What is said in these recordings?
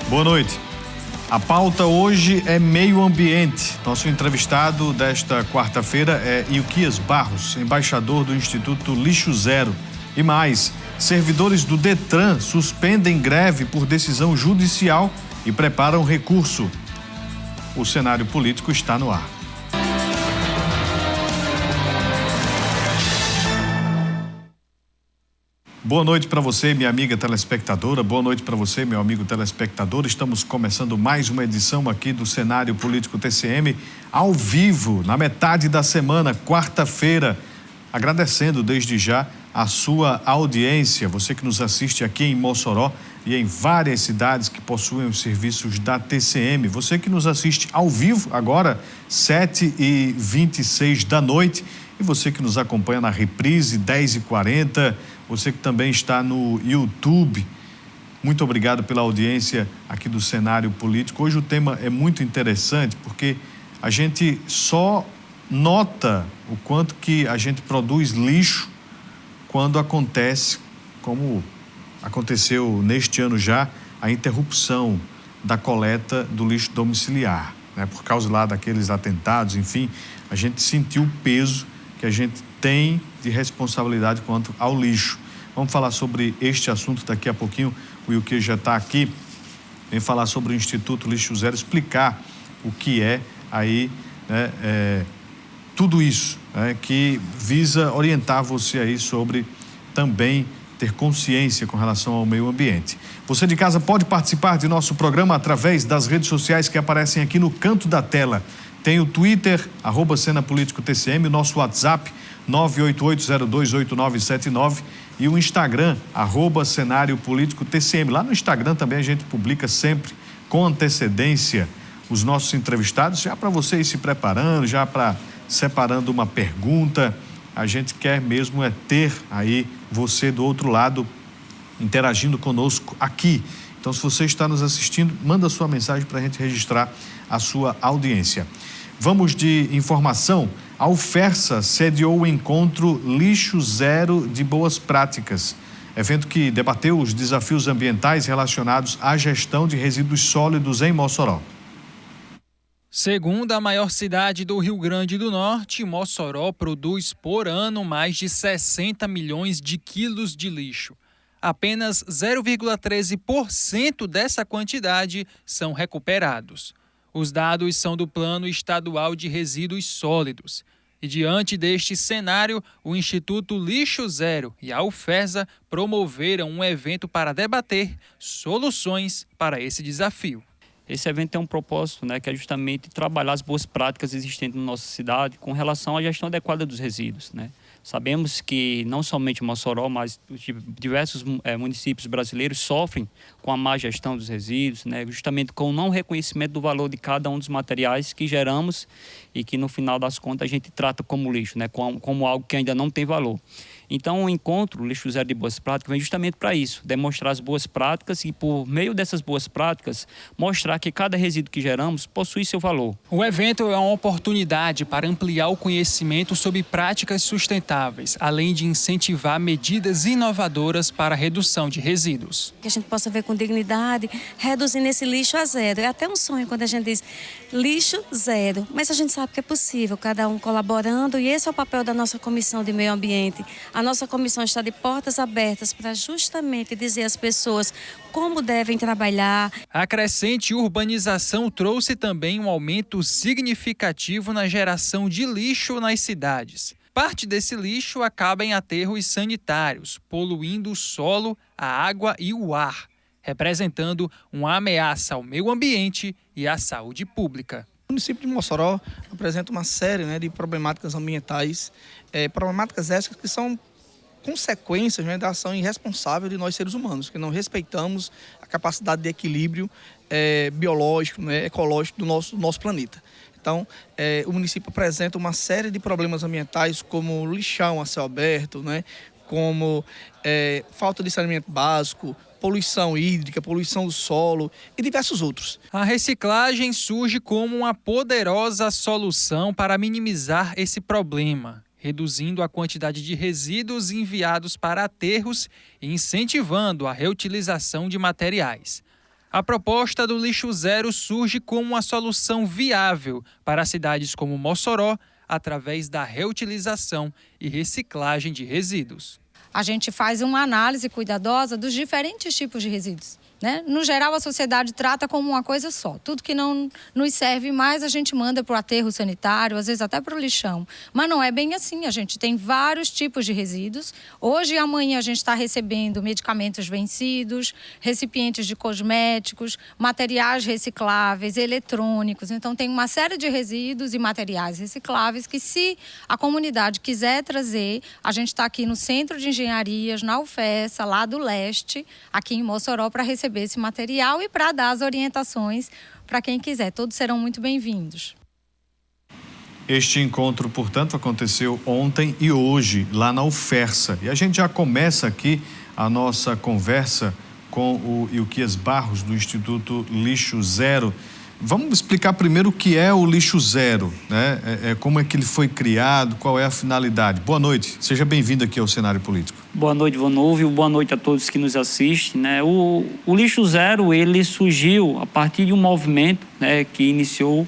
Boa noite. A pauta hoje é meio ambiente. Nosso entrevistado desta quarta-feira é Ilquias Barros, embaixador do Instituto Lixo Zero. E mais, servidores do Detran suspendem greve por decisão judicial e preparam recurso. O cenário político está no ar. Boa noite para você, minha amiga telespectadora. Boa noite para você, meu amigo telespectador. Estamos começando mais uma edição aqui do Cenário Político TCM, ao vivo, na metade da semana, quarta-feira. Agradecendo desde já a sua audiência, você que nos assiste aqui em Mossoró e em várias cidades que possuem os serviços da TCM. Você que nos assiste ao vivo agora, 7h26 da noite. E você que nos acompanha na reprise, 10h40. Você que também está no YouTube, muito obrigado pela audiência aqui do Cenário Político. Hoje o tema é muito interessante porque a gente só nota o quanto que a gente produz lixo quando acontece, como aconteceu neste ano já, a interrupção da coleta do lixo domiciliar, né? Por causa lá daqueles atentados, enfim, a gente sentiu o peso que a gente tem de responsabilidade quanto ao lixo. Vamos falar sobre este assunto daqui a pouquinho. O Ilquias já está aqui, vem falar sobre o Instituto Lixo Zero, explicar o que é aí, né, tudo isso, né, que visa orientar você aí sobre também ter consciência com relação ao meio ambiente. Você de casa pode participar de nosso programa através das redes sociais que aparecem aqui no canto da tela. Tem o Twitter, @CenaPolíticoTCM, o nosso WhatsApp, 988028979 e o Instagram, @CenárioPolíticoTCM. Lá no Instagram também a gente publica sempre com antecedência os nossos entrevistados, já para você ir se preparando, já para separando uma pergunta. A gente quer mesmo é ter aí você do outro lado interagindo conosco aqui. Então, se você está nos assistindo, manda sua mensagem para a gente registrar a sua audiência. Vamos de informação. A UFERSA sediou o encontro Lixo Zero de Boas Práticas, evento que debateu os desafios ambientais relacionados à gestão de resíduos sólidos em Mossoró. Segundo a maior cidade do Rio Grande do Norte, Mossoró produz por ano mais de 60 milhões de quilos de lixo. Apenas 0,13% dessa quantidade são recuperados. Os dados são do Plano Estadual de Resíduos Sólidos. E diante deste cenário, o Instituto Lixo Zero e a UFERSA promoveram um evento para debater soluções para esse desafio. Esse evento tem um propósito, né, que é justamente trabalhar as boas práticas existentes na nossa cidade com relação à gestão adequada dos resíduos, né? Sabemos que não somente Mossoró, mas diversos municípios brasileiros sofrem com a má gestão dos resíduos, né? Justamente com o não reconhecimento do valor de cada um dos materiais que geramos e que no final das contas a gente trata como lixo, né? Como algo que ainda não tem valor. Então o encontro Lixo Zero de Boas Práticas vem justamente para isso, demonstrar as boas práticas e por meio dessas boas práticas mostrar que cada resíduo que geramos possui seu valor. O evento é uma oportunidade para ampliar o conhecimento sobre práticas sustentáveis, além de incentivar medidas inovadoras para a redução de resíduos. Que a gente possa ver com dignidade, reduzindo esse lixo a zero. É até um sonho quando a gente diz lixo zero, mas a gente sabe que é possível, cada um colaborando, e esse é o papel da nossa Comissão de Meio Ambiente. A nossa comissão está de portas abertas para justamente dizer às pessoas como devem trabalhar. A crescente urbanização trouxe também um aumento significativo na geração de lixo nas cidades. Parte desse lixo acaba em aterros sanitários, poluindo o solo, a água e o ar, representando uma ameaça ao meio ambiente e à saúde pública. O município de Mossoró apresenta uma série, de problemáticas ambientais, problemáticas essas que são consequências, da ação irresponsável de nós seres humanos, que não respeitamos a capacidade de equilíbrio biológico, ecológico do nosso planeta. Então, o município apresenta uma série de problemas ambientais, como lixão a céu aberto, como falta de saneamento básico, poluição hídrica, poluição do solo e diversos outros. A reciclagem surge como uma poderosa solução para minimizar esse problema, reduzindo a quantidade de resíduos enviados para aterros e incentivando a reutilização de materiais. A proposta do lixo zero surge como uma solução viável para cidades como Mossoró, através da reutilização e reciclagem de resíduos. A gente faz uma análise cuidadosa dos diferentes tipos de resíduos, né? No geral, a sociedade trata como uma coisa só. Tudo que não nos serve mais, a gente manda para o aterro sanitário, às vezes até para o lixão. Mas não é bem assim. A gente tem vários tipos de resíduos. Hoje e amanhã a gente está recebendo medicamentos vencidos, recipientes de cosméticos, materiais recicláveis, eletrônicos. Então, tem uma série de resíduos e materiais recicláveis que, se a comunidade quiser trazer, a gente está aqui no Centro de Engenharias, na UFESA, lá do Leste, aqui em Mossoró, para receber esse material e para dar as orientações para quem quiser. Todos serão muito bem-vindos. Este encontro, portanto, aconteceu ontem e hoje, lá na UFESA. E a gente já começa aqui a nossa conversa com o Ilquias Barros, do Instituto Lixo Zero. Vamos explicar primeiro o que é o Lixo Zero, né? Como é que ele foi criado, qual é a finalidade. Boa noite, seja bem-vindo aqui ao Cenário Político. Boa noite, Vanúvio. Boa noite a todos que nos assistem, né? O Lixo Zero, ele surgiu a partir de um movimento, né, que iniciou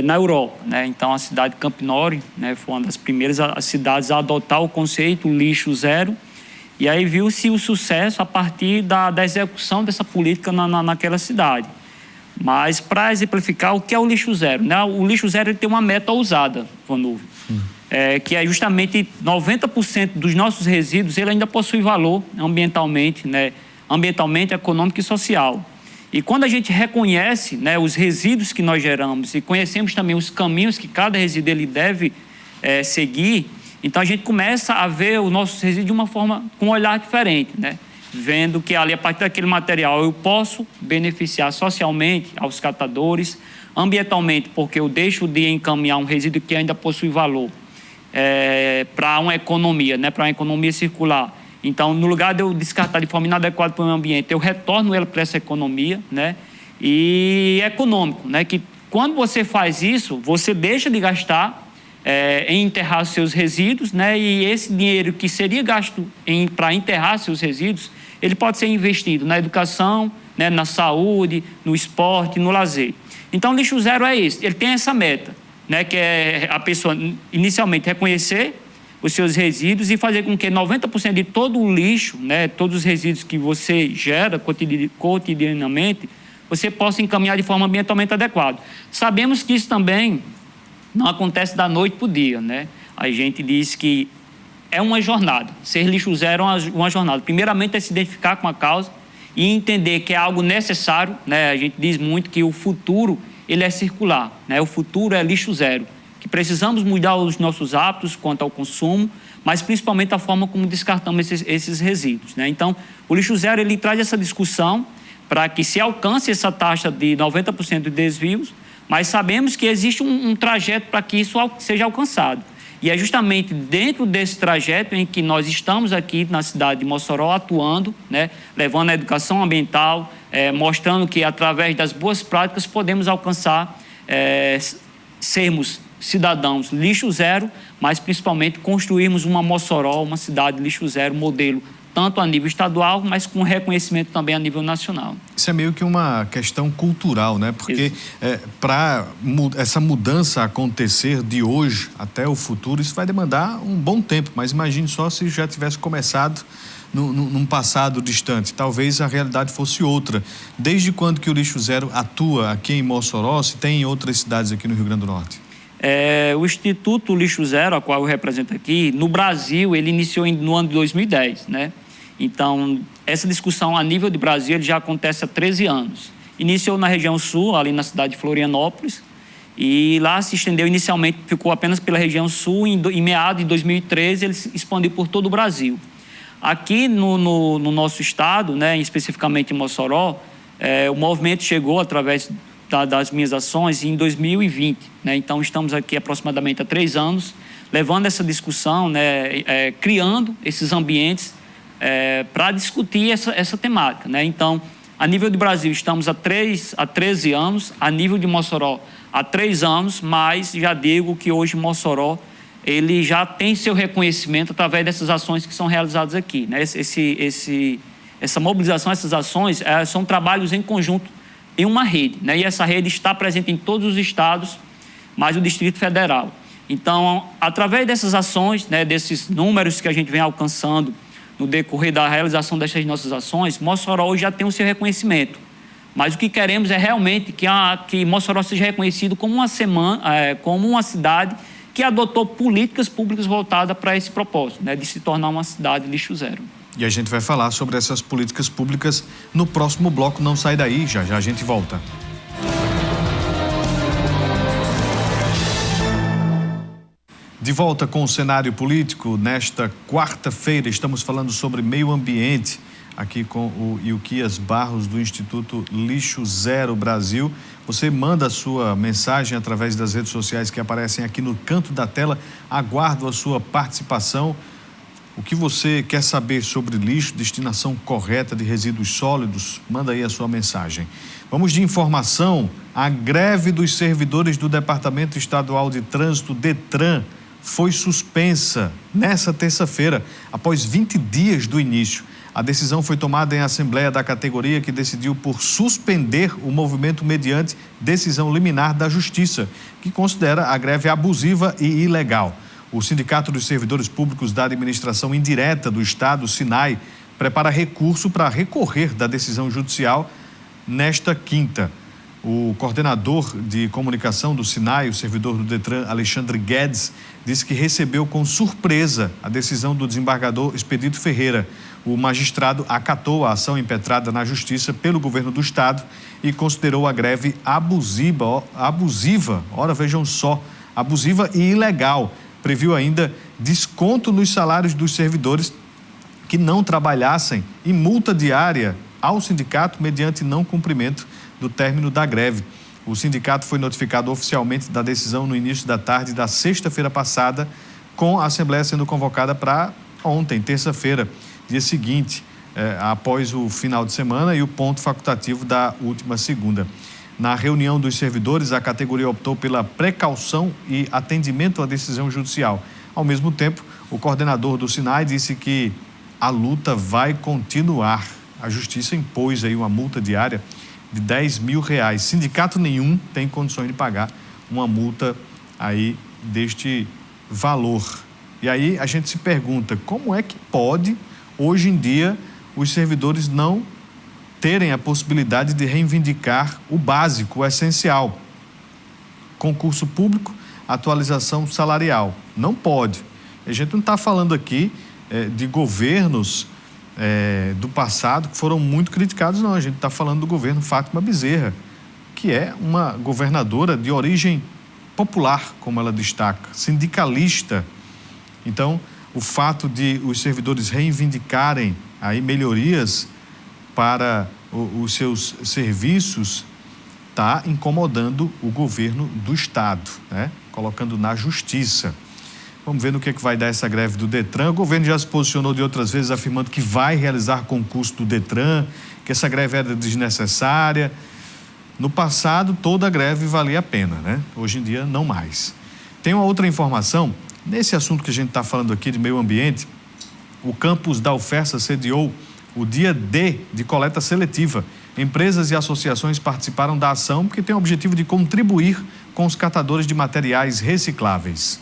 na Europa, né? Então, a cidade de Campinório, né, foi uma das primeiras cidades a adotar o conceito Lixo Zero. E aí viu-se o sucesso a partir da execução dessa política naquela cidade. Mas, para exemplificar, o que é o lixo zero, né? O lixo zero, ele tem uma meta ousada, Vanúvio, que é justamente 90% dos nossos resíduos, ele ainda possui valor ambientalmente, né? Ambientalmente, econômico e social. E quando a gente reconhece, né, os resíduos que nós geramos e conhecemos também os caminhos que cada resíduo ele deve seguir, então a gente começa a ver os nossos resíduos de uma forma, com um olhar diferente, né? Vendo que ali, a partir daquele material, eu posso beneficiar socialmente aos catadores, ambientalmente, porque eu deixo de encaminhar um resíduo que ainda possui valor para uma economia, né, para uma economia circular. Então, no lugar de eu descartar de forma inadequada para o meio ambiente, eu retorno ele para essa economia, né, e econômico, né, que quando você faz isso, você deixa de gastar em enterrar seus resíduos, né, e esse dinheiro que seria gasto para enterrar seus resíduos, ele pode ser investido na educação, né, na saúde, no esporte, no lazer. Então, o lixo zero é esse. Ele tem essa meta, né, que é a pessoa, inicialmente, reconhecer os seus resíduos e fazer com que 90% de todo o lixo, né, todos os resíduos que você gera cotidianamente, você possa encaminhar de forma ambientalmente adequada. Sabemos que isso também não acontece da noite para o dia, né? A gente diz que é uma jornada. Ser lixo zero é uma jornada. Primeiramente é se identificar com a causa e entender que é algo necessário, né? A gente diz muito que o futuro, ele é circular, né? O futuro é lixo zero, que precisamos mudar os nossos hábitos quanto ao consumo, mas principalmente a forma como descartamos esses resíduos, né? Então, o lixo zero, ele traz essa discussão para que se alcance essa taxa de 90% de desvios, mas sabemos que existe um trajeto para que isso seja alcançado. E é justamente dentro desse trajeto em que nós estamos aqui na cidade de Mossoró atuando, né, levando a educação ambiental, mostrando que através das boas práticas podemos alcançar, sermos cidadãos lixo zero, mas principalmente construirmos uma Mossoró, uma cidade lixo zero, modelo tanto a nível estadual, mas com reconhecimento também a nível nacional. Isso é meio que uma questão cultural, né? Porque para essa mudança acontecer de hoje até o futuro, isso vai demandar um bom tempo, mas imagine só se já tivesse começado num passado distante. Talvez a realidade fosse outra. Desde quando que o Lixo Zero atua aqui em Mossoró, se tem em outras cidades aqui no Rio Grande do Norte? O Instituto Lixo Zero, a qual eu represento aqui, no Brasil, ele iniciou no ano de 2010, né? Então, essa discussão a nível de Brasil ele já acontece há 13 anos. Iniciou na região sul, ali na cidade de Florianópolis, e lá se estendeu inicialmente, ficou apenas pela região sul, em meados de 2013 ele se expandiu por todo o Brasil. Aqui no nosso estado, né, especificamente em Mossoró, o movimento chegou através das minhas ações em 2020, né? Então estamos aqui aproximadamente há 3 anos, levando essa discussão, né, criando esses ambientes para discutir essa temática, né? Então, a nível de Brasil estamos há 13 anos, a nível de Mossoró há 3 anos, mas já digo que hoje Mossoró ele já tem seu reconhecimento através dessas ações que são realizadas aqui, né? essa mobilização, essas ações, são trabalhos em conjunto em uma rede, né? E essa rede está presente em todos os estados, mais o Distrito Federal. Então, através dessas ações, né, desses números que a gente vem alcançando no decorrer da realização dessas nossas ações, Mossoró hoje já tem o seu reconhecimento. Mas o que queremos é realmente que Mossoró seja reconhecido como uma cidade que adotou políticas públicas voltadas para esse propósito, né, de se tornar uma cidade lixo zero. E a gente vai falar sobre essas políticas públicas no próximo bloco. Não sai daí, já a gente volta. De volta com o cenário político, nesta quarta-feira estamos falando sobre meio ambiente, aqui com o Ilquias Barros do Instituto Lixo Zero Brasil. Você manda a sua mensagem através das redes sociais que aparecem aqui no canto da tela. Aguardo a sua participação. O que você quer saber sobre lixo, destinação correta de resíduos sólidos? Manda aí a sua mensagem. Vamos de informação. A greve dos servidores do Departamento Estadual de Trânsito, DETRAN, foi suspensa nesta terça-feira, após 20 dias do início. A decisão foi tomada em assembleia da categoria, que decidiu por suspender o movimento mediante decisão liminar da Justiça, que considera a greve abusiva e ilegal. O Sindicato dos Servidores Públicos da Administração Indireta do Estado, SINAI, prepara recurso para recorrer da decisão judicial nesta quinta. O coordenador de comunicação do SINAI, o servidor do DETRAN, Alexandre Guedes, disse que recebeu com surpresa a decisão do desembargador Expedito Ferreira. O magistrado acatou a ação impetrada na Justiça pelo governo do Estado e considerou a greve abusiva, ora vejam só, abusiva e ilegal. Previu ainda desconto nos salários dos servidores que não trabalhassem e multa diária ao sindicato mediante não cumprimento do término da greve. O sindicato foi notificado oficialmente da decisão no início da tarde da sexta-feira passada, com a assembleia sendo convocada para ontem, terça-feira, dia seguinte, após o final de semana e o ponto facultativo da última segunda. Na reunião dos servidores, a categoria optou pela precaução e atendimento à decisão judicial. Ao mesmo tempo, o coordenador do SINAI disse que a luta vai continuar. A Justiça impôs aí uma multa diária de R$10 mil. Sindicato nenhum tem condições de pagar uma multa aí deste valor. E aí a gente se pergunta, como é que pode, hoje em dia, os servidores não terem a possibilidade de reivindicar o básico, o essencial? Concurso público, atualização salarial. Não pode. A gente não está falando aqui de governos do passado que foram muito criticados, não. A gente está falando do governo Fátima Bezerra, que é uma governadora de origem popular, como ela destaca, sindicalista. Então, o fato de os servidores reivindicarem aí melhorias para os seus serviços está incomodando o governo do Estado, né? Colocando na Justiça. Vamos ver no que vai dar essa greve do DETRAN. O governo já se posicionou de outras vezes afirmando que vai realizar concurso do DETRAN, que essa greve era desnecessária. No passado, toda a greve valia a pena, né? Hoje em dia, não mais. Tem uma outra informação. Nesse assunto que a gente está falando aqui de meio ambiente, o campus da UFESA sediou o dia D de coleta seletiva. Empresas e associações participaram da ação porque tem o objetivo de contribuir com os catadores de materiais recicláveis.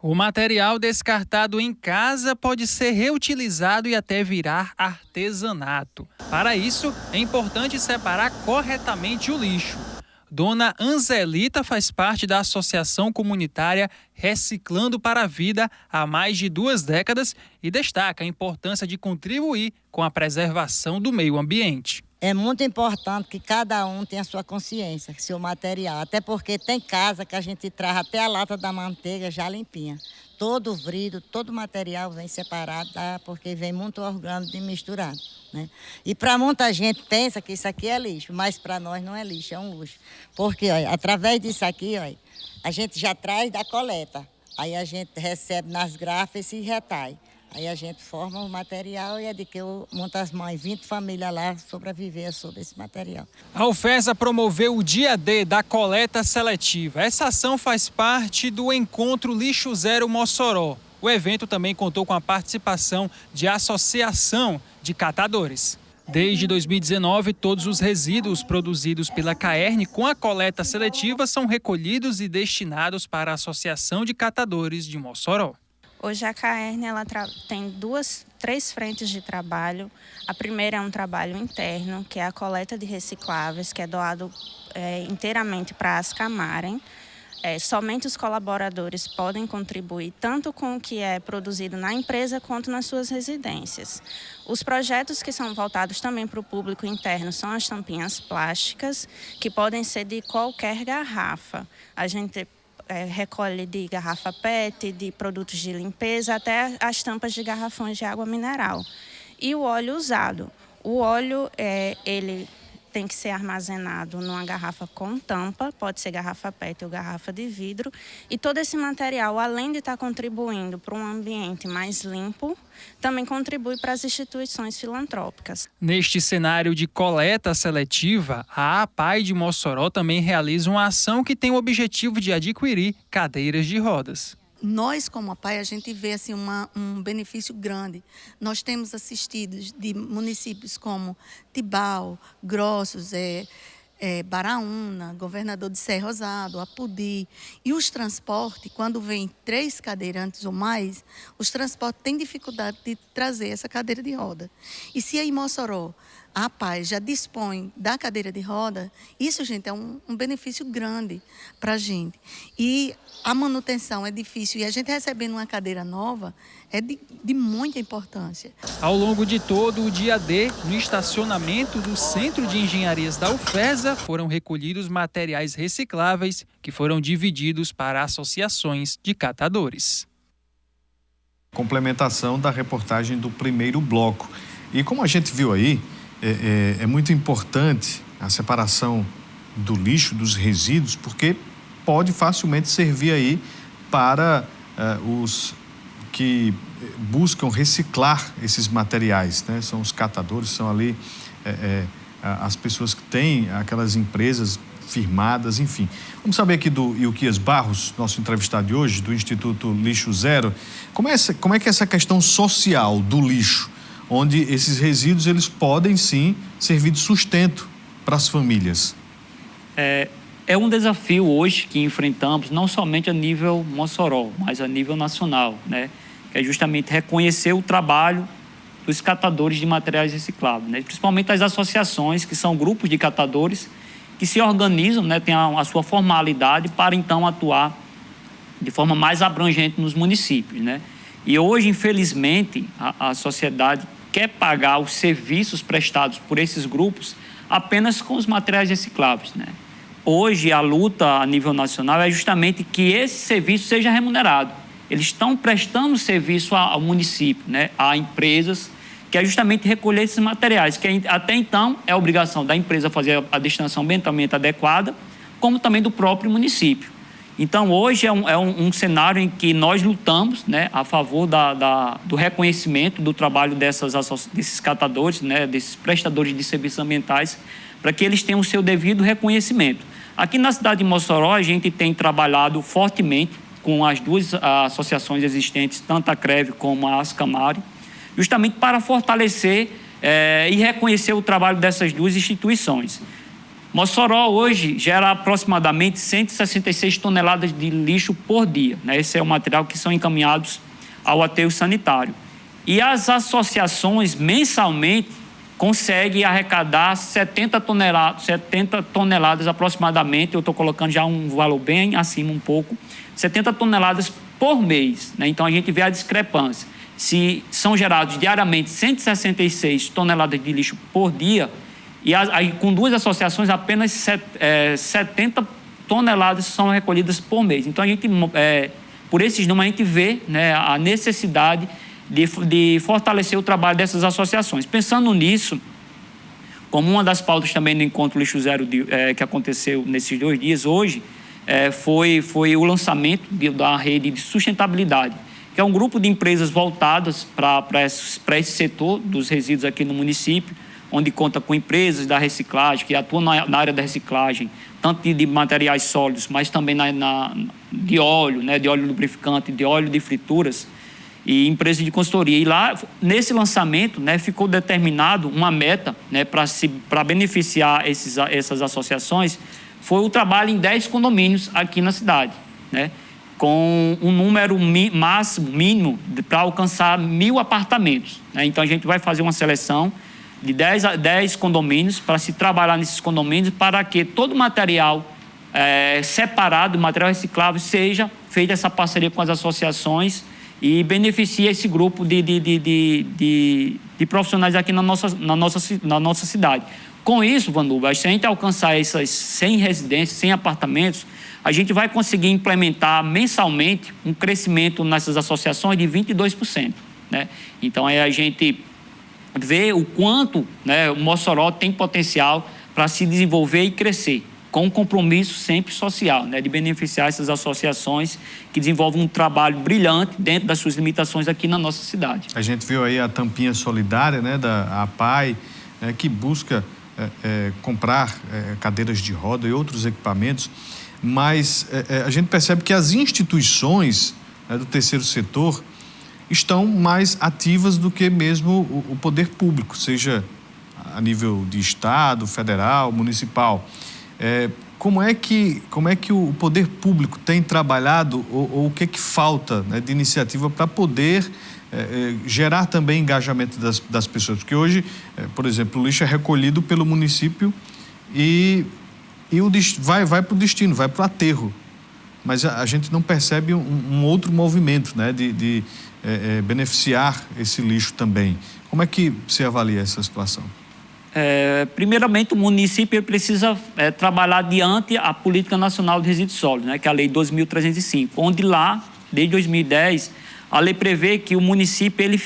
O material descartado em casa pode ser reutilizado e até virar artesanato. Para isso, é importante separar corretamente o lixo. Dona Anzelita faz parte da associação comunitária Reciclando para a Vida há mais de 2 décadas e destaca a importância de contribuir com a preservação do meio ambiente. É muito importante que cada um tenha a sua consciência, seu material. Até porque tem casa que a gente traz até a lata da manteiga já limpinha. Todo o vidro, todo o material vem separado, tá? Porque vem muito orgânico e misturado, né? E para muita gente pensa que isso aqui é lixo, mas para nós não é lixo, é um luxo. Porque, olha, através disso aqui, olha, a gente já traz da coleta. Aí a gente recebe nas grafas e retai. Aí a gente forma o material e é de que muitas mães, 20 famílias lá sobreviver sobre esse material. A UFESA promoveu o dia D da coleta seletiva. Essa ação faz parte do Encontro Lixo Zero Mossoró. O evento também contou com a participação de associação de catadores. Desde 2019, todos os resíduos produzidos pela Caerne com a coleta seletiva são recolhidos e destinados para a Associação de Catadores de Mossoró. Hoje a Caerne tem três frentes de trabalho. A primeira é um trabalho interno, que é a coleta de recicláveis, que é doado inteiramente para a Ascamarem. Somente os colaboradores podem contribuir tanto com o que é produzido na empresa quanto nas suas residências. Os projetos que são voltados também para o público interno são as tampinhas plásticas, que podem ser de qualquer garrafa. A gente recolhe de garrafa PET, de produtos de limpeza, até as tampas de garrafões de água mineral. E o óleo usado. O óleo, ele tem que ser armazenado numa garrafa com tampa, pode ser garrafa PET ou garrafa de vidro. E todo esse material, além de estar contribuindo para um ambiente mais limpo, também contribui para as instituições filantrópicas. Neste cenário de coleta seletiva, a APAI de Mossoró também realiza uma ação que tem o objetivo de adquirir cadeiras de rodas. Nós, como APAI, a gente vê assim, um benefício grande. Nós temos assistido de municípios como Tibau, Grossos, Baraúna, Governador de Serra Rosado, Apodi. E os transportes, quando vem 3 cadeirantes ou mais, os transportes têm dificuldade de trazer essa cadeira de roda. E se aí em Mossoró a APAI já dispõe da cadeira de roda, isso, gente, é um benefício grande para a gente. E a manutenção é difícil e a gente recebendo uma cadeira nova é de muita importância. Ao longo de todo o dia D, no estacionamento do Centro de Engenharias da UFESA, foram recolhidos materiais recicláveis que foram divididos para associações de catadores. Complementação da reportagem do primeiro bloco. E como a gente viu aí, é muito importante a separação do lixo, dos resíduos, porque pode facilmente servir aí para os que buscam reciclar esses materiais, né? São os catadores, são ali as pessoas que têm aquelas empresas firmadas, enfim. Vamos saber aqui do Ilquias Barros, nosso entrevistado de hoje, do Instituto Lixo Zero, como é que é essa questão social do lixo, onde esses resíduos eles podem sim servir de sustento para as famílias? É um desafio hoje que enfrentamos, não somente a nível Mossoró, mas a nível nacional, né? Que é justamente reconhecer o trabalho dos catadores de materiais recicláveis, né? Principalmente as associações, que são grupos de catadores que se organizam, né? Tem a sua formalidade para então atuar de forma mais abrangente nos municípios, né? E hoje, infelizmente, a sociedade quer pagar os serviços prestados por esses grupos apenas com os materiais recicláveis, né? Hoje, a luta a nível nacional é justamente que esse serviço seja remunerado. Eles estão prestando serviço ao município, né? A empresas, que é justamente recolher esses materiais, que até então é obrigação da empresa fazer a destinação ambientalmente adequada, como também do próprio município. Então, hoje é um cenário em que nós lutamos, né, a favor do reconhecimento do trabalho desses catadores, né, desses prestadores de serviços ambientais, para que eles tenham o seu devido reconhecimento. Aqui na cidade de Mossoró, a gente tem trabalhado fortemente com as duas associações existentes, tanto a CREV como a Ascamarem, justamente para fortalecer e reconhecer o trabalho dessas duas instituições. Mossoró hoje gera aproximadamente 166 toneladas de lixo por dia, né? Esse é o material que são encaminhados ao aterro sanitário. E as associações mensalmente conseguem arrecadar 70 toneladas aproximadamente, eu estou colocando já um valor bem acima um pouco, 70 toneladas por mês, né? Então a gente vê a discrepância. Se são gerados diariamente 166 toneladas de lixo por dia, e aí, com duas associações, apenas 70 toneladas são recolhidas por mês. Então, por esses números, a gente vê, né, a necessidade de fortalecer o trabalho dessas associações. Pensando nisso, como uma das pautas também do Encontro Lixo Zero que aconteceu nesses 2 dias, hoje, foi o lançamento da rede de sustentabilidade, que é um grupo de empresas voltadas para esse setor dos resíduos aqui no município, onde conta com empresas da reciclagem, que atuam na área da reciclagem, tanto de materiais sólidos, mas também de óleo, né, de óleo lubrificante, de óleo de frituras. e empresas de consultoria. E lá, nesse lançamento, né, ficou determinado uma meta, né, para beneficiar essas associações, foi o trabalho em 10 condomínios aqui na cidade, né, com um número mínimo para alcançar 1.000 apartamentos. Né? Então, a gente vai fazer uma seleção de 10 condomínios para se trabalhar nesses condomínios para que todo o material separado, material reciclável, seja feita essa parceria com as associações e beneficia esse grupo de profissionais aqui na nossa cidade. Com isso, Vanuba, se a gente alcançar essas 100 residências, 100 apartamentos, a gente vai conseguir implementar mensalmente um crescimento nessas associações de 22%. Né? Então, aí a gente vê o quanto, né, o Mossoró tem potencial para se desenvolver e crescer, com um compromisso sempre social, né, de beneficiar essas associações que desenvolvem um trabalho brilhante dentro das suas limitações aqui na nossa cidade. A gente viu aí a tampinha solidária, né, da APAI, que busca comprar cadeiras de roda e outros equipamentos, mas a gente percebe que as instituições, né, do terceiro setor estão mais ativas do que mesmo o poder público, seja a nível de estado, federal, municipal. Como é que o poder público tem trabalhado ou o que é que falta, né, de iniciativa para poder gerar também engajamento das pessoas? Porque hoje, por exemplo, o lixo é recolhido pelo município e vai para o destino, vai para o aterro. Mas a gente não percebe um outro movimento, né, de beneficiar esse lixo também. Como é que você avalia essa situação? Primeiramente, o município precisa trabalhar diante a Política Nacional de Resíduos Sólidos, né, que é a Lei 2.305, onde lá, desde 2010, a lei prevê que o município ele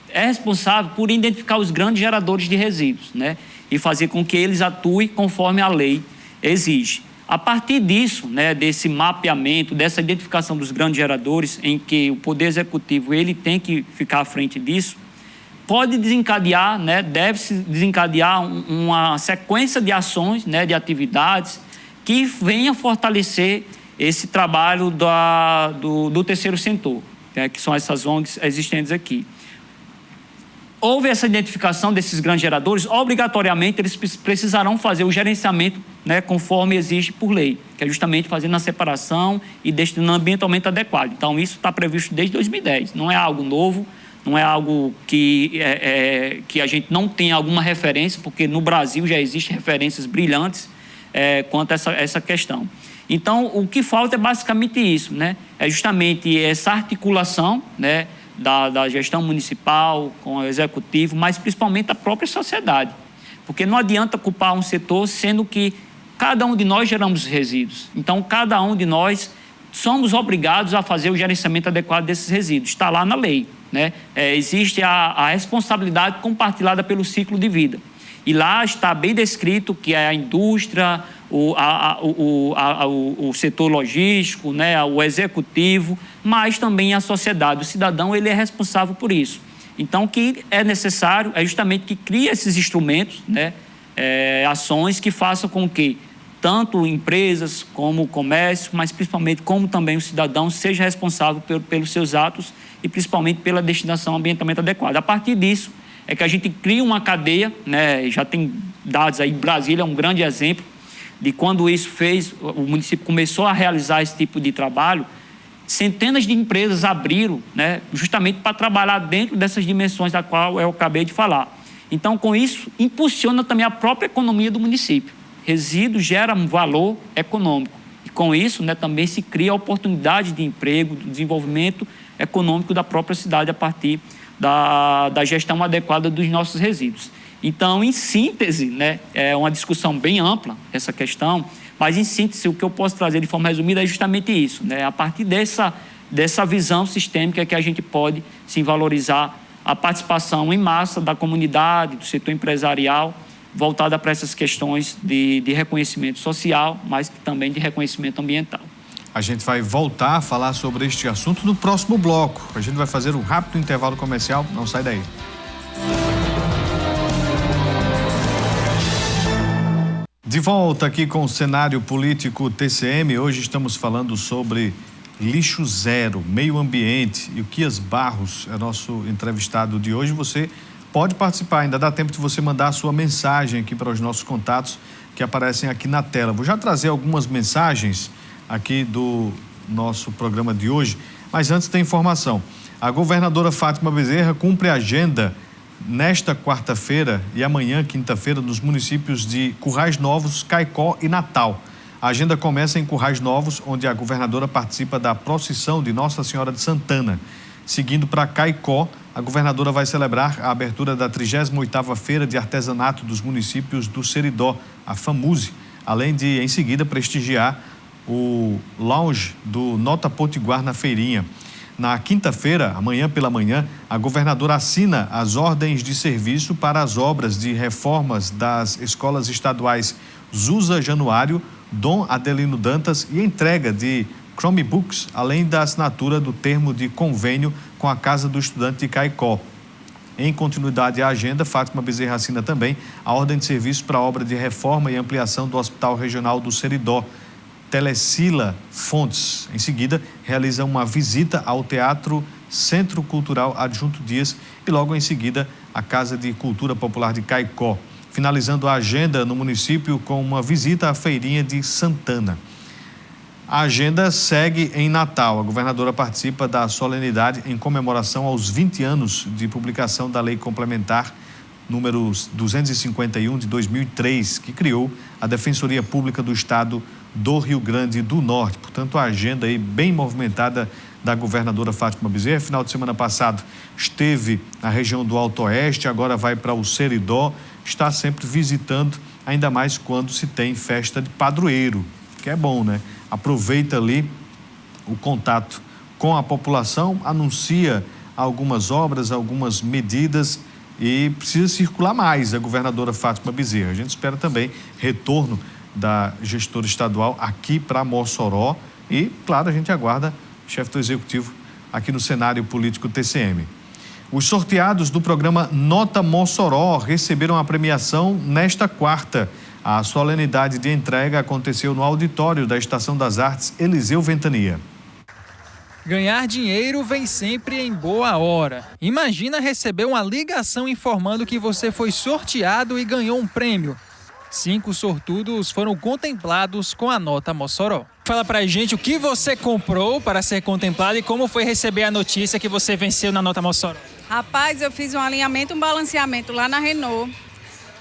é responsável por identificar os grandes geradores de resíduos, né, e fazer com que eles atuem conforme a lei exige. A partir disso, né, desse mapeamento, dessa identificação dos grandes geradores, em que o Poder Executivo ele tem que ficar à frente disso, pode desencadear, né, deve-se desencadear uma sequência de ações, né, de atividades que venha fortalecer esse trabalho do terceiro setor, né, que são essas ONGs existentes aqui. Houve essa identificação desses grandes geradores, obrigatoriamente eles precisarão fazer o gerenciamento, né, conforme exige por lei, que é justamente fazendo a separação e destinando ambientalmente adequado. Então, isso está previsto desde 2010, não é algo novo, não é algo que a gente não tem alguma referência, porque no Brasil já existem referências brilhantes quanto a essa questão. Então, o que falta é basicamente isso, né? É justamente essa articulação, né, da gestão municipal com o executivo, mas principalmente da própria sociedade. Porque não adianta culpar um setor, sendo que cada um de nós geramos resíduos. Então, cada um de nós somos obrigados a fazer o gerenciamento adequado desses resíduos. Está lá na lei, né? Existe a responsabilidade compartilhada pelo ciclo de vida. E lá está bem descrito que é a indústria, o setor logístico, né, o executivo, mas também a sociedade. O cidadão ele é responsável por isso. Então, o que é necessário é justamente que crie esses instrumentos, né, ações que façam com que tanto empresas como o comércio, mas principalmente como também o cidadão seja responsável pelos seus atos e principalmente pela destinação ambientalmente adequada. A partir disso é que a gente cria uma cadeia, né, já tem dados aí, Brasília é um grande exemplo de quando isso o município começou a realizar esse tipo de trabalho, centenas de empresas abriram, né, justamente para trabalhar dentro dessas dimensões da qual eu acabei de falar. Então, com isso, impulsiona também a própria economia do município. Resíduo gera um valor econômico. E com isso, né, também se cria a oportunidade de emprego, de desenvolvimento econômico da própria cidade a partir da gestão adequada dos nossos resíduos. Então, em síntese, né, é uma discussão bem ampla essa questão, mas em síntese o que eu posso trazer de forma resumida é justamente isso, né, a partir dessa visão sistêmica que a gente pode sim valorizar a participação em massa da comunidade, do setor empresarial, voltada para essas questões de reconhecimento social, mas também de reconhecimento ambiental. A gente vai voltar a falar sobre este assunto no próximo bloco. A gente vai fazer um rápido intervalo comercial, não sai daí. De volta aqui com o cenário político TCM, hoje estamos falando sobre Lixo Zero, Meio Ambiente. E o Quias Barros é nosso entrevistado de hoje. Você pode participar, ainda dá tempo de você mandar a sua mensagem aqui para os nossos contatos que aparecem aqui na tela. Vou já trazer algumas mensagens aqui do nosso programa de hoje, mas antes tem informação. A governadora Fátima Bezerra cumpre a agenda nesta quarta-feira e amanhã, quinta-feira, nos municípios de Currais Novos, Caicó e Natal. A agenda começa em Currais Novos, onde a governadora participa da procissão de Nossa Senhora de Santana. Seguindo para Caicó, a governadora vai celebrar a abertura da 38ª Feira de Artesanato dos municípios do Seridó, a FAMUSE, além de, em seguida, prestigiar o lounge do Nota Potiguar na feirinha. Na quinta-feira, amanhã pela manhã, a governadora assina as ordens de serviço para as obras de reformas das escolas estaduais Zusa Januário, Dom Adelino Dantas e entrega de Chromebooks, além da assinatura do termo de convênio com a Casa do Estudante de Caicó. Em continuidade à agenda, Fátima Bezerra assina também a ordem de serviço para a obra de reforma e ampliação do Hospital Regional do Seridó, Telecila Fontes. Em seguida, realiza uma visita ao Teatro Centro Cultural Adjunto Dias e logo em seguida a Casa de Cultura Popular de Caicó, finalizando a agenda no município com uma visita à feirinha de Santana. A agenda segue em Natal. A governadora participa da solenidade em comemoração aos 20 anos de publicação da Lei Complementar número 251 de 2003, que criou a Defensoria Pública do Estado do Rio Grande do Norte. Portanto, a agenda aí bem movimentada da governadora Fátima Bezerra. Final de semana passado esteve na região do Alto Oeste, agora vai para o Seridó, está sempre visitando, ainda mais quando se tem festa de padroeiro, que é bom, né? Aproveita ali o contato com a população, anuncia algumas obras, algumas medidas e precisa circular mais a governadora Fátima Bezerra. A gente espera também retorno da gestora estadual aqui para Mossoró e, claro, a gente aguarda o chefe do executivo aqui no cenário político TCM. Os sorteados do programa Nota Mossoró receberam a premiação nesta quarta. A solenidade de entrega aconteceu no auditório da Estação das Artes Eliseu Ventania. Ganhar dinheiro vem sempre em boa hora. Imagina receber uma ligação informando que você foi sorteado e ganhou um prêmio. 5 sortudos foram contemplados com a Nota Mossoró. Fala pra gente o que você comprou para ser contemplado e como foi receber a notícia que você venceu na Nota Mossoró. Rapaz, eu fiz um alinhamento, um balanceamento lá na Renault.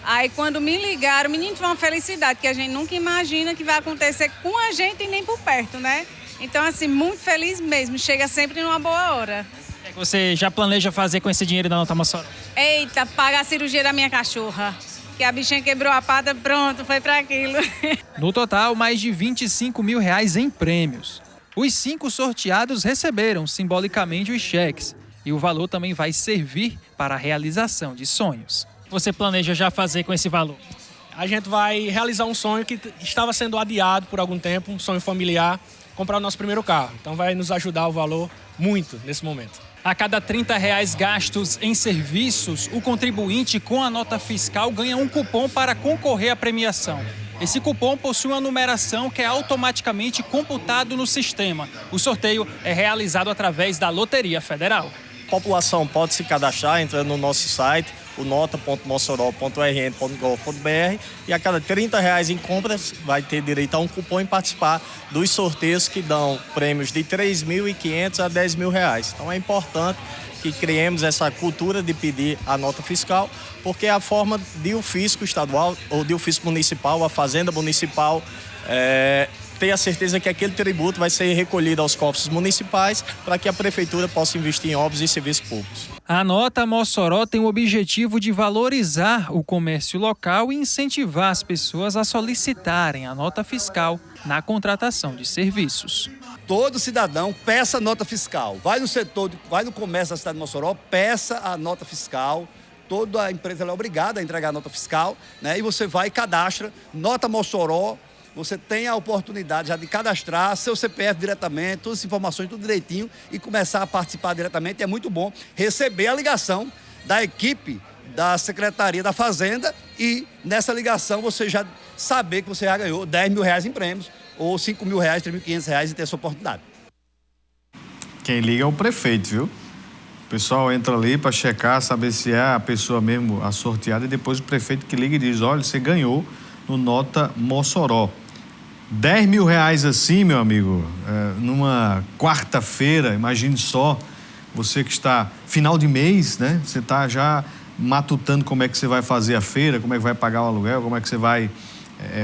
Aí quando me ligaram, menino, foi uma felicidade que a gente nunca imagina que vai acontecer com a gente e nem por perto, né? Então, assim, muito feliz mesmo. Chega sempre numa boa hora. O que você já planeja fazer com esse dinheiro da Nota Mossoró? Eita, pagar a cirurgia da minha cachorra. Que a bichinha quebrou a pata, pronto, foi para aquilo. No total, mais de R$25 mil em prêmios. Os 5 sorteados receberam simbolicamente os cheques. E o valor também vai servir para a realização de sonhos. Você planeja já fazer com esse valor? A gente vai realizar um sonho que estava sendo adiado por algum tempo, um sonho familiar, comprar o nosso primeiro carro. Então vai nos ajudar o valor muito nesse momento. A cada R$30 gastos em serviços, o contribuinte com a nota fiscal ganha um cupom para concorrer à premiação. Esse cupom possui uma numeração que é automaticamente computado no sistema. O sorteio é realizado através da Loteria Federal. A população pode se cadastrar entrando no nosso site, o nota.mossoró.rn.gov.br, e a cada R$30 em compras vai ter direito a um cupom e participar dos sorteios que dão prêmios de R$3.500 a R$10.000. Então é importante que criemos essa cultura de pedir a nota fiscal, porque é a forma de o fisco estadual ou de o fisco municipal, a fazenda municipal, ter a certeza que aquele tributo vai ser recolhido aos cofres municipais para que a prefeitura possa investir em obras e serviços públicos. A Nota Mossoró tem o objetivo de valorizar o comércio local e incentivar as pessoas a solicitarem a nota fiscal na contratação de serviços. Todo cidadão peça nota fiscal. Vai no setor, vai no comércio da cidade de Mossoró, peça a nota fiscal. Toda a empresa é obrigada a entregar a nota fiscal, né? E você vai e cadastra Nota Mossoró. Você tem a oportunidade já de cadastrar seu CPF diretamente, todas as informações, tudo direitinho, e começar a participar diretamente. É muito bom receber a ligação da equipe da Secretaria da Fazenda e nessa ligação você já saber que você já ganhou R$10.000 em prêmios ou R$5.000, R$3.500 e ter essa oportunidade. Quem liga é o prefeito, viu? O pessoal entra ali para checar, saber se é a pessoa mesmo a sorteada, e depois o prefeito que liga e diz: olha, você ganhou no Nota Mossoró. 10 mil reais assim, meu amigo, numa quarta-feira, imagine só, você que está final de mês, né? Você está já matutando como é que você vai fazer a feira, como é que vai pagar o aluguel, como é que você vai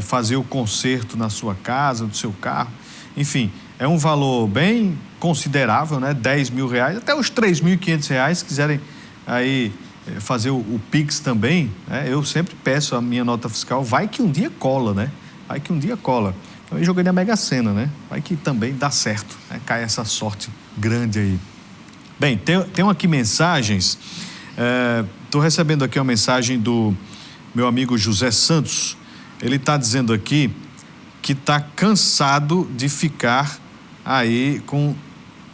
fazer o conserto na sua casa, do seu carro. Enfim, é um valor bem considerável, né? 10 mil reais, até os 3.500 reais, se quiserem aí fazer o Pix também, né? Eu sempre peço a minha nota fiscal, vai que um dia cola, né? Vai que um dia cola. Eu joguei na Mega Sena, né? Vai que também dá certo, né? Cai essa sorte grande aí. Bem, tem aqui mensagens. Estou recebendo aqui uma mensagem do meu amigo José Santos. Ele está dizendo aqui que está cansado de ficar aí com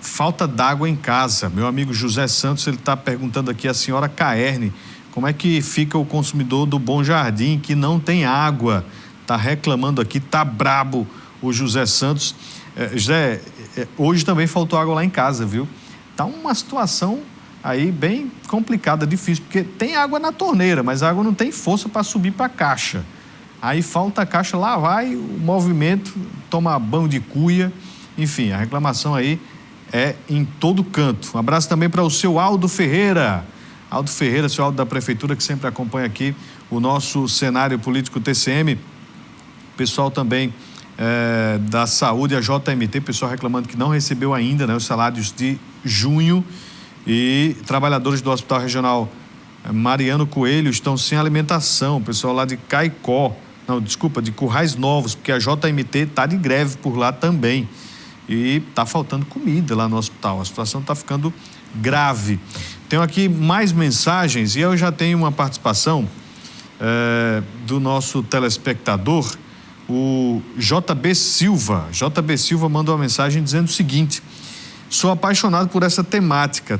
falta d'água em casa. Meu amigo José Santos, ele está perguntando aqui a senhora Caerne, como é que fica o consumidor do Bom Jardim que não tem água? Está reclamando aqui, está brabo o José Santos. José, hoje também faltou água lá em casa, viu? Está uma situação aí bem complicada, difícil, porque tem água na torneira, mas a água não tem força para subir para a caixa. Aí falta a caixa, lá vai o movimento, toma banho de cuia, enfim, a reclamação aí é em todo canto. Um abraço também para o seu Aldo Ferreira. Aldo Ferreira, seu Aldo da Prefeitura, que sempre acompanha aqui o nosso cenário político TCM. Pessoal também da saúde, a JMT, pessoal reclamando que não recebeu ainda, né, os salários de junho, e trabalhadores do Hospital Regional Mariano Coelho estão sem alimentação, pessoal lá de de Currais Novos, porque a JMT está de greve por lá também e está faltando comida lá no hospital, a situação está ficando grave. Tenho aqui mais mensagens e eu já tenho uma participação do nosso telespectador, o JB Silva. JB Silva mandou uma mensagem dizendo o seguinte: sou apaixonado por essa temática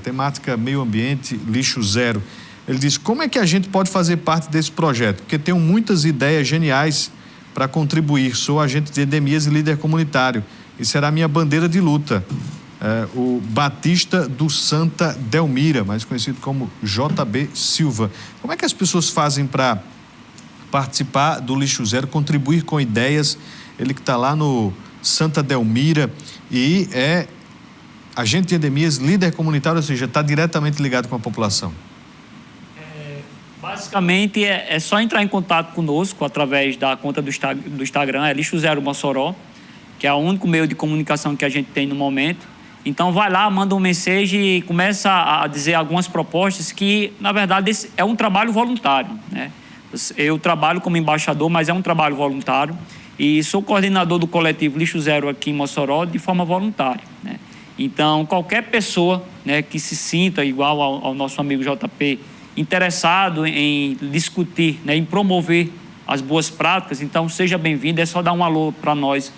meio ambiente, lixo zero. Ele diz: como é que a gente pode fazer parte desse projeto? Porque tenho muitas ideias geniais para contribuir. Sou agente de endemias e líder comunitário e será minha bandeira de luta. O Batista do Santa Delmira, mais conhecido como JB Silva. Como é que as pessoas fazem para participar do Lixo Zero, contribuir com ideias? Ele que está lá no Santa Delmira e é agente de endemias, líder comunitário, ou seja, está diretamente ligado com a população. Basicamente, é só entrar em contato conosco através da conta do Instagram, é Lixo Zero Mossoró, que é o único meio de comunicação que a gente tem no momento. Então, vai lá, manda uma mensagem e começa a dizer algumas propostas que, na verdade, esse é um trabalho voluntário, né? Eu trabalho como embaixador, mas é um trabalho voluntário e sou coordenador do coletivo Lixo Zero aqui em Mossoró de forma voluntária, né? Então, qualquer pessoa, né, que se sinta igual ao nosso amigo JP, interessado em discutir, né, em promover as boas práticas, então seja bem-vindo, é só dar um alô para nós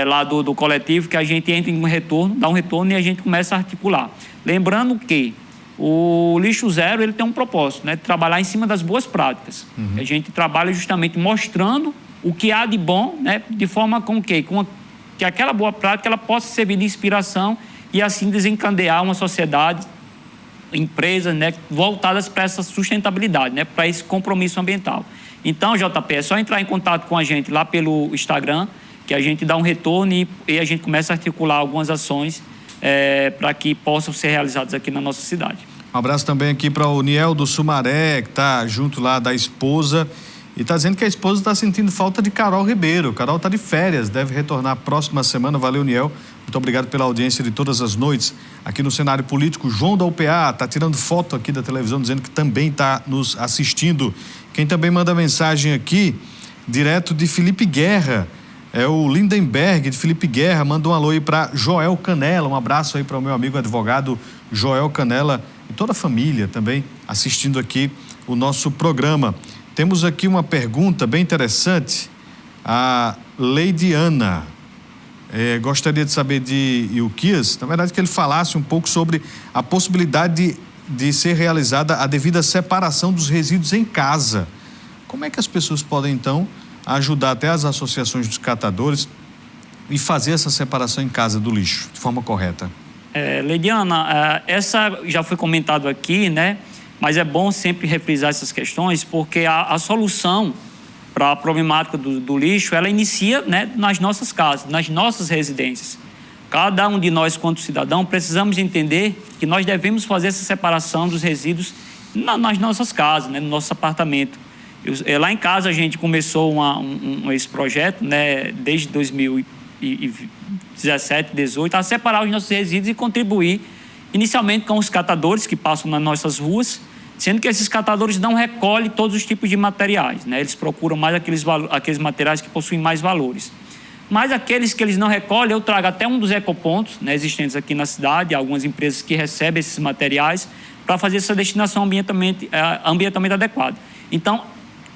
lá do coletivo, que a gente entra em retorno, dá um retorno e a gente começa a articular. Lembrando que o Lixo Zero, ele tem um propósito, né, de trabalhar em cima das boas práticas. A gente trabalha justamente mostrando o que há de bom, né, de forma com que aquela boa prática ela possa servir de inspiração e assim desencadear uma sociedade, empresas, né, voltadas para essa sustentabilidade, né, para esse compromisso ambiental. Então, JP, é só entrar em contato com a gente lá pelo Instagram, que a gente dá um retorno e a gente começa a articular algumas ações para que possam ser realizadas aqui na nossa cidade. Um abraço também aqui para o Niel do Sumaré, que está junto lá da esposa, e está dizendo que a esposa está sentindo falta de Carol Ribeiro. Carol está de férias, deve retornar próxima semana. Valeu, Niel. Muito obrigado pela audiência de todas as noites aqui no cenário político. João da UPA está tirando foto aqui da televisão, dizendo que também está nos assistindo. Quem também manda mensagem aqui, direto de Felipe Guerra, é o Lindenberg de Felipe Guerra. Manda um alô aí para Joel Canela. Um abraço aí para o meu amigo advogado Joel Canela e toda a família também assistindo aqui o nosso programa. Temos aqui uma pergunta bem interessante. A Leidiana gostaria de saber de Ilquias, na verdade, que ele falasse um pouco sobre a possibilidade de ser realizada a devida separação dos resíduos em casa. Como é que as pessoas podem, então, ajudar até as associações dos catadores e fazer essa separação em casa do lixo de forma correta? Leidiana, essa já foi comentado aqui, né? Mas é bom sempre refrisar essas questões, porque a solução para a problemática do lixo, ela inicia, né, nas nossas casas, nas nossas residências. Cada um de nós, quanto cidadão, precisamos entender que nós devemos fazer essa separação dos resíduos nas nossas casas, né, no nosso apartamento. Lá em casa a gente começou esse projeto, né, desde 2017, 2018, a separar os nossos resíduos e contribuir inicialmente com os catadores que passam nas nossas ruas, sendo que esses catadores não recolhem todos os tipos de materiais, né? Eles procuram mais aqueles materiais que possuem mais valores. Mas aqueles que eles não recolhem, eu trago até um dos ecopontos, né, existentes aqui na cidade, algumas empresas que recebem esses materiais para fazer essa destinação ambientalmente adequada. Então,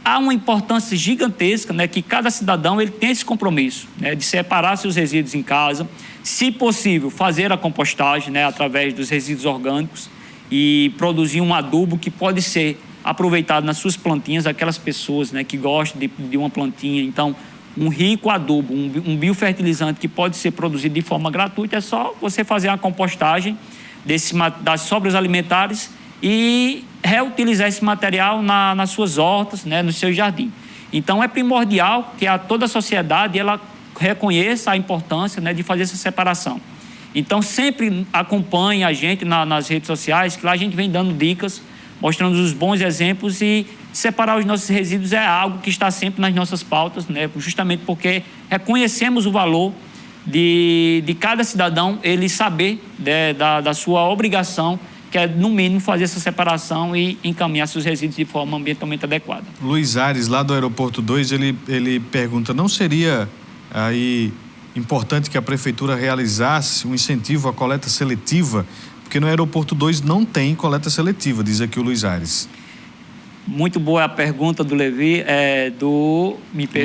há uma importância gigantesca, né, que cada cidadão ele tem esse compromisso, né, de separar seus resíduos em casa, se possível, fazer a compostagem, né, através dos resíduos orgânicos e produzir um adubo que pode ser aproveitado nas suas plantinhas, aquelas pessoas, né, que gostam de uma plantinha. Então, um rico adubo, um biofertilizante que pode ser produzido de forma gratuita, é só você fazer a compostagem das sobras alimentares e reutilizar esse material nas suas hortas, né, no seu jardim. Então, é primordial que toda a sociedade ela reconheça a importância, né, de fazer essa separação. Então, sempre acompanhe a gente nas redes sociais, que lá a gente vem dando dicas, mostrando os bons exemplos, e separar os nossos resíduos é algo que está sempre nas nossas pautas, né, justamente porque reconhecemos o valor de cada cidadão ele saber da sua obrigação, que é, no mínimo, fazer essa separação e encaminhar seus resíduos de forma ambientalmente adequada. Luiz Ares, lá do Aeroporto 2, ele pergunta, não seria aí importante que a Prefeitura realizasse um incentivo à coleta seletiva, porque no Aeroporto 2 não tem coleta seletiva, diz aqui o Luiz Ares. Muito boa a pergunta do Levi,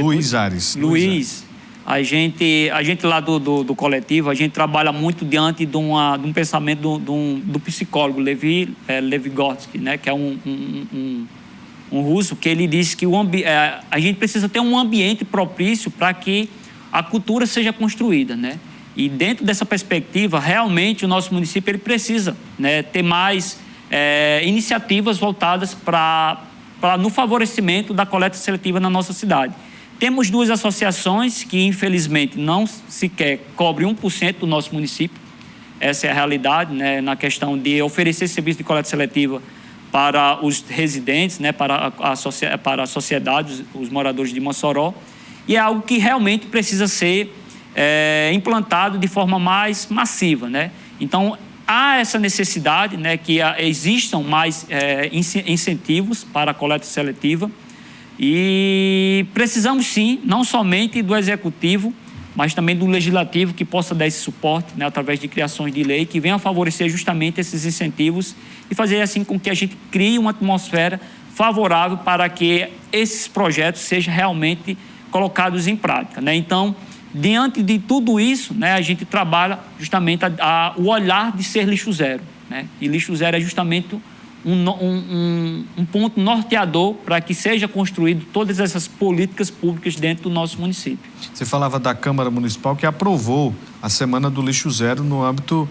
Luiz Ares. Luiz, a gente lá do coletivo, a gente trabalha muito diante de um pensamento do psicólogo Levi Vygotsky, né, que é um russo, que ele disse que a gente precisa ter um ambiente propício para que a cultura seja construída, né? E dentro dessa perspectiva, realmente o nosso município ele precisa, né, ter mais iniciativas voltadas no favorecimento da coleta seletiva na nossa cidade. Temos 2 associações que, infelizmente, não sequer cobrem 1% do nosso município. Essa é a realidade, né, na questão de oferecer serviço de coleta seletiva para os residentes, né, para a sociedade, os moradores de Mossoró. E é algo que realmente precisa ser implantado de forma mais massiva, né? Então, há essa necessidade, né, que existam mais incentivos para a coleta seletiva, e precisamos sim, não somente do Executivo, mas também do Legislativo, que possa dar esse suporte, né, através de criações de lei que venham favorecer justamente esses incentivos e fazer assim com que a gente crie uma atmosfera favorável para que esses projetos sejam realmente colocados em prática, né? Então, diante de tudo isso, né, a gente trabalha justamente o olhar de ser lixo zero, né? E lixo zero é justamente um ponto norteador para que seja construído todas essas políticas públicas dentro do nosso município. Você falava da Câmara Municipal que aprovou a Semana do Lixo Zero no âmbito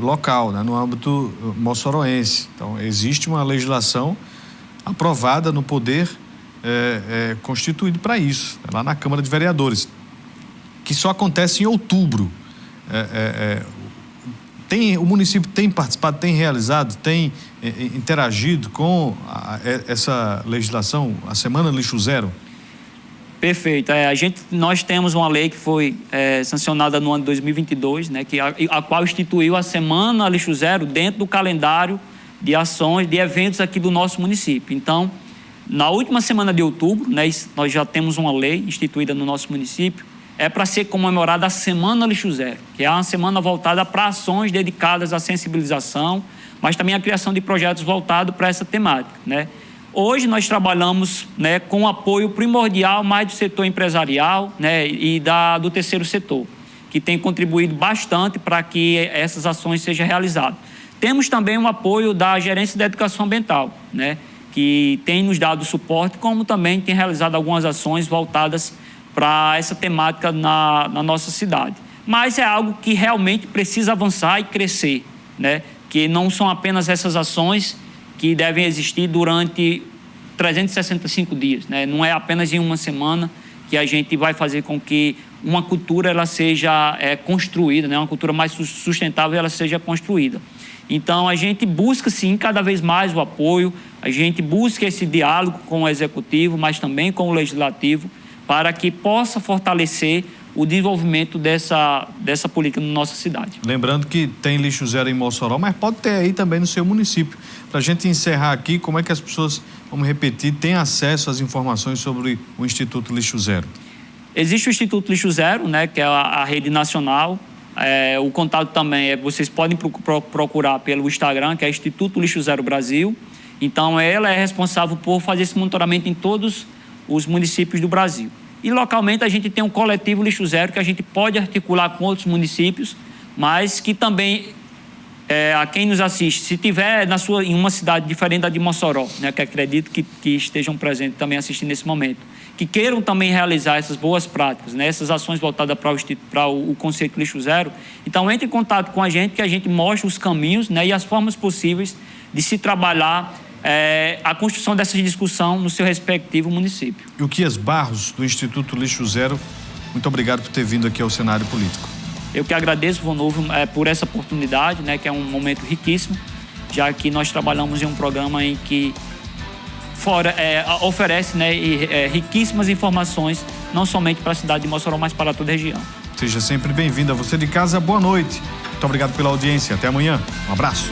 local, né, no âmbito moçoroense. Então, existe uma legislação aprovada no poder constituído para isso, lá na Câmara de Vereadores, que só acontece em outubro. O município tem participado, tem realizado, tem interagido com essa legislação, a Semana Lixo Zero? Perfeito. Nós temos uma lei que foi sancionada no ano de 2022, né, a qual instituiu a Semana Lixo Zero dentro do calendário de ações, de eventos aqui do nosso município. Então, na última semana de outubro, né, nós já temos uma lei instituída no nosso município, para ser comemorada a Semana Lixo Zero, que é uma semana voltada para ações dedicadas à sensibilização, mas também à criação de projetos voltados para essa temática, né? Hoje nós trabalhamos, né, com apoio primordial mais do setor empresarial, né, e do terceiro setor, que tem contribuído bastante para que essas ações sejam realizadas. Temos também o apoio da Gerência da Educação Ambiental, né, que tem nos dado suporte, como também tem realizado algumas ações voltadas para essa temática na nossa cidade. mas é algo que realmente precisa avançar e crescer, né? Que não são apenas essas ações que devem existir durante 365 dias, né? Não é apenas em uma semana que a gente vai fazer com que uma cultura ela seja construída, né? Uma cultura mais sustentável ela seja construída. Então, a gente busca, sim, cada vez mais o apoio, a gente busca esse diálogo com o Executivo, mas também com o Legislativo, para que possa fortalecer o desenvolvimento dessa política na nossa cidade. Lembrando que tem lixo zero em Mossoró, mas pode ter aí também no seu município. Para a gente encerrar aqui, como é que as pessoas, vamos repetir, têm acesso às informações sobre o Instituto Lixo Zero? Existe o Instituto Lixo Zero, né, que é a rede nacional. O contato também vocês podem procurar pelo Instagram, que é Instituto Lixo Zero Brasil. Então, ela é responsável por fazer esse monitoramento em todos os municípios do Brasil. E localmente a gente tem um coletivo Lixo Zero que a gente pode articular com outros municípios, mas que também, a quem nos assiste, se tiver em uma cidade diferente da de Mossoró, né, que acredito que estejam presentes também assistindo nesse momento, que queiram também realizar essas boas práticas, né, essas ações voltadas para o conceito Lixo Zero, então entre em contato com a gente, que a gente mostra os caminhos, né, e as formas possíveis de se trabalhar a construção dessa discussão no seu respectivo município. E o Quias Barros, do Instituto Lixo Zero, muito obrigado por ter vindo aqui ao cenário político. Eu que agradeço, Vonovo, por essa oportunidade, né, que é um momento riquíssimo, já que nós trabalhamos em um programa em que oferece, né, riquíssimas informações, não somente para a cidade de Mossoró, mas para toda a região. Seja sempre bem-vindo. A você de casa, boa noite. Muito obrigado pela audiência. Até amanhã. Um abraço.